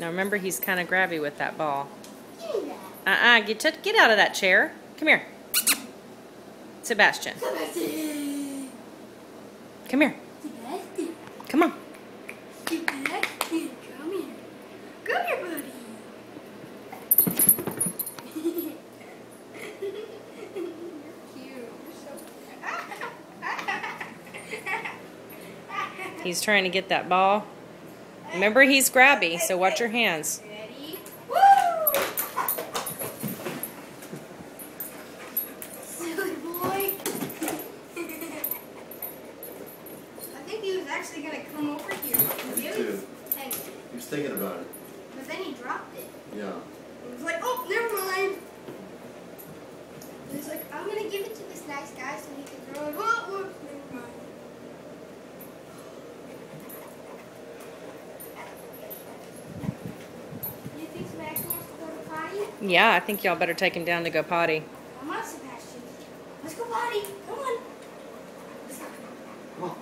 Now remember, he's kind of grabby with that ball. Give me that. Get out of that chair. Come here. Sebastian. Sebastian. Come here. Sebastian. Come on. Sebastian, come here. Come here, buddy. He's trying to get that ball. Remember, he's grabby, so watch your hands. Ready? Woo! Silly boy. I think he was actually going to come over here. Me too. And, He was thinking about it. but then he dropped it. Yeah. He was like, oh, never mind. He's like, I'm going to give it to this nice guy so he can throw it. Oh, whoops, never mind. Do you think Sebastian wants to go to potty? Yeah, I think y'all better take him down to go potty. Come on, Sebastian. Let's go potty. Come on. Let's go. Come on.